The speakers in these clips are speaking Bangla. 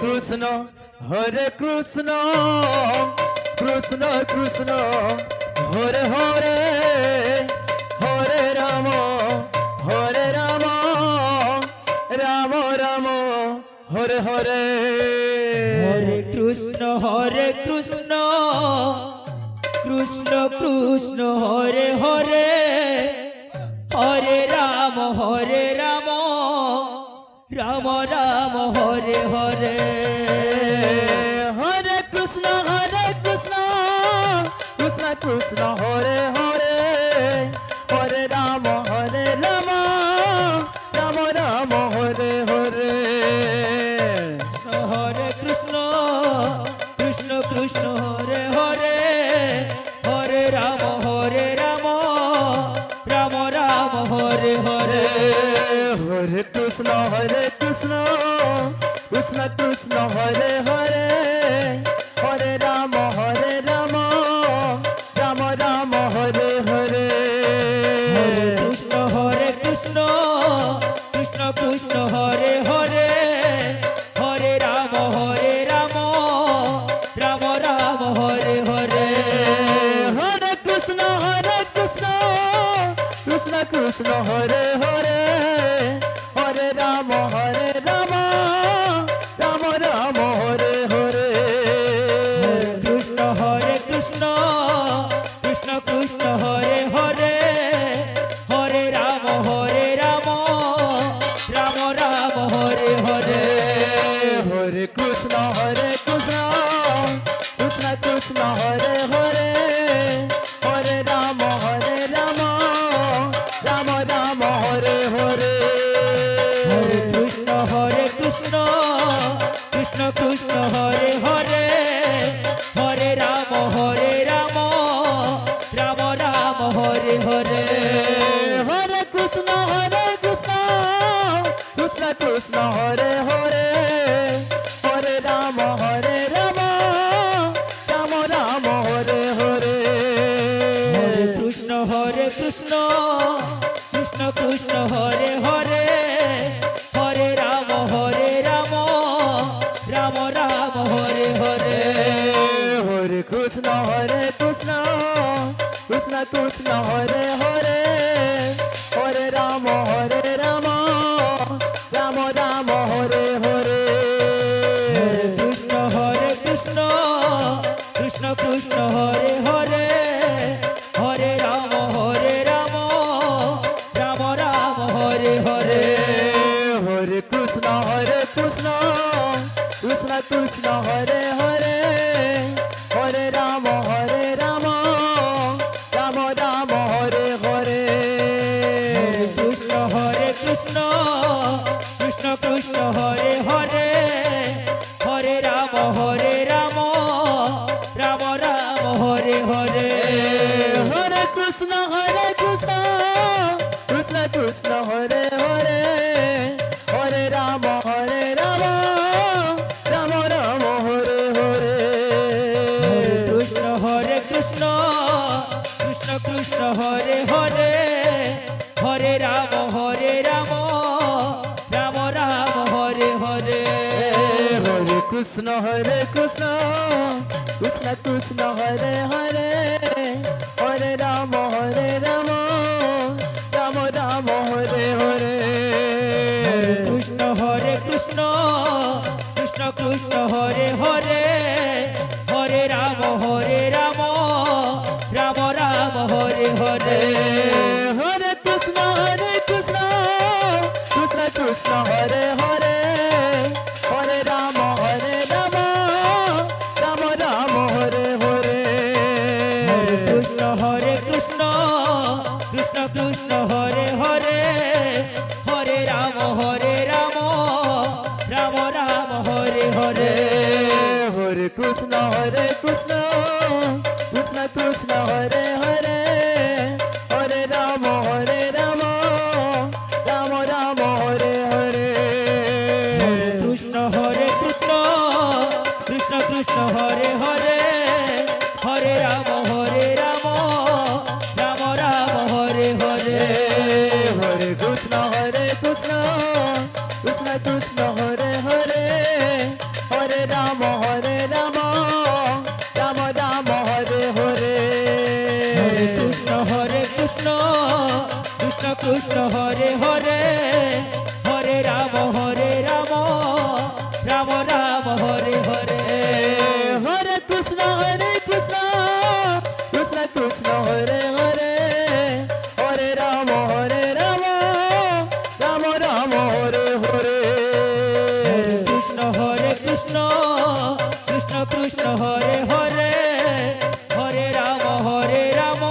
কৃষ্ণ কৃষ্ণ কৃষ্ণ হরে হরে হরে রাম রাম রাম হরে হরে হরে কৃষ্ণ কৃষ্ণ কৃষ্ণ হরে হরে হরে রাম রাম রাম হরে হরে হরে কৃষ্ণ কৃষ্ণ কৃষ্ণ হরে হরে হরে রাম রাম রাম হরে হরে হরে কৃষ্ণ কৃষ্ণ কৃষ্ণ হরে হরে হরে রাম রাম রাম হরে হরে হরে কৃষ্ণ কৃষ্ণ কৃষ্ণ হরে হরে হরে রাম রাম রাম হরে হরে হরে কৃষ্ণ কৃষ্ণ কৃষ্ণ হরে হরে হরে রাম রাম রাম হরে হরে হরে কৃষ্ণ কৃষ্ণ হরে হরে হরে রাম রাম রাম হরে হরে কৃষ্ণ কৃষ্ণ কৃষ্ণ হরে হরে হরে রাম রাম রাম হরে হরে হরে কৃষ্ণ কৃষ্ণ কৃষ্ণ হরে হরে হরে রাম রাম রাম হরে হরে হরে কৃষ্ণ কৃষ্ণ কৃষ্ণ হরে হরে হরে রাম রাম রাম হরে হরে হরে কৃষ্ণ কৃষ্ণ হরে হরে হরে রাম রাম রাম হরে হরে হরে কৃষ্ণ কৃষ্ণ কৃষ্ণ হরে হরে হরে রাম রাম রাম হরে হরে হরে কৃষ্ণ কৃষ্ণ হরে হরে হরে রাম রাম রাম হরে হরে হরে কৃষ্ণ কৃষ্ণ কৃষ্ণ হরে হরে হরে রাম রাম হরে হরে হরে কৃষ্ণ কৃষ্ণ হরে হরে হরে রাম রাম রাম হরে হরে কৃষ্ণ কৃষ্ণ কৃষ্ণ হরে হরে হরে রাম রাম রাম হরে হরে হরে কৃষ্ণ কৃষ্ণ হরে হরে হরে রাম রাম রাম হরে হরে কৃষ্ণ কৃষ্ণ কৃষ্ণ হরে হরে হরে রাম রাম রাম হরে হরে হরে কৃষ্ণ কৃষ্ণ হরে হরে হরে রাম রাম রাম হরে হরে কৃষ্ণ কৃষ্ণ কৃষ্ণ হরে হরে হরে রাম রাম হরে হরে হরে কৃষ্ণ কৃষ্ণ হরে হরে হরে রাম রাম রাম হরে হরে কৃষ্ণ কৃষ্ণ কৃষ্ণ হরে হরে হরে রাম রাম হরে হরে হরে কৃষ্ণ কৃষ্ণ হরে হরে হরে রাম রাম রাম হরে হরে কৃষ্ণ কৃষ্ণ কৃষ্ণ হরে হরে হরে রাম রাম হরে হরে হরে কৃষ্ণ কৃষ্ণ হরে হরে রাম রাম রাম হরে হরে হরে কৃষ্ণ কৃষ্ণ কৃষ্ণ হরে হরে হরে রাম রাম রাম হরে হরে হরে কৃষ্ণ কৃষ্ণ কৃষ্ণ হরে হরে হরে রাম রাম রাম হরে হরে কৃষ্ণ কৃষ্ণ কৃষ্ণ হরে হরে হরে রাম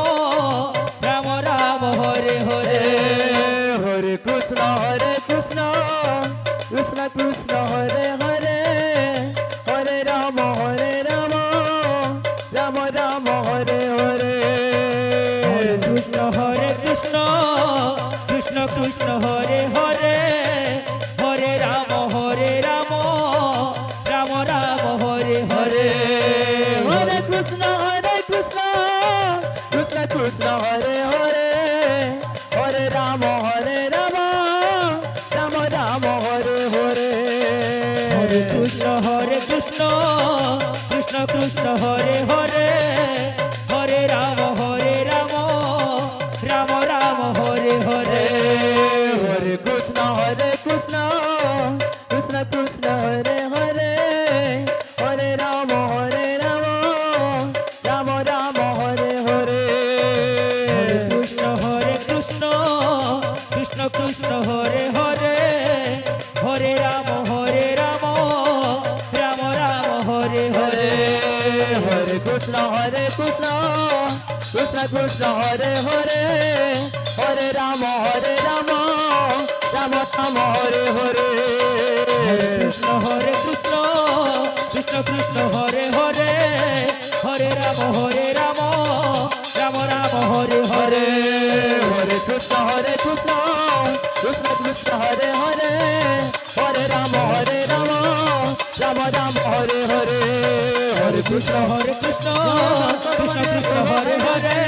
রাম রাম হরে হরে হরে কৃষ্ণ কৃষ্ণ কৃষ্ণ হরে হরে হরে রাম রাম রাম হরে হরে কৃষ্ণ কৃষ্ণ কৃষ্ণ হরে হরে হরে রাম রাম রাম হরে হরে হরে কৃষ্ণ কৃষ্ণ কৃষ্ণ হরে হরে হরে রাম রাম রাম হরে হরে হরে কৃষ্ণ কৃষ্ণ কৃষ্ণ হরে হরে হরে রাম রাম রাম হরে হরে হরে কৃষ্ণ কৃষ্ণ কৃষ্ণ হরে হরে হরে রাম রাম রাম হরে হরে হরে কৃষ্ণ কৃষ্ণ কৃষ্ণ হরে হরে হরে রাম রাম রাম হরে হরে হরে কৃষ্ণ কৃষ্ণ হরে হরে হরে রাম রাম রাম হরে হরে কৃষ্ণ কৃষ্ণ হরে হরে হরে রাম রাম রাম হরে হরে হরে কৃষ্ণ কৃষ্ণ হরে হরে হরে রাম রাম রাম হরে হরে হরে কৃষ্ণ কৃষ্ণ কৃষ্ণ হরে হরে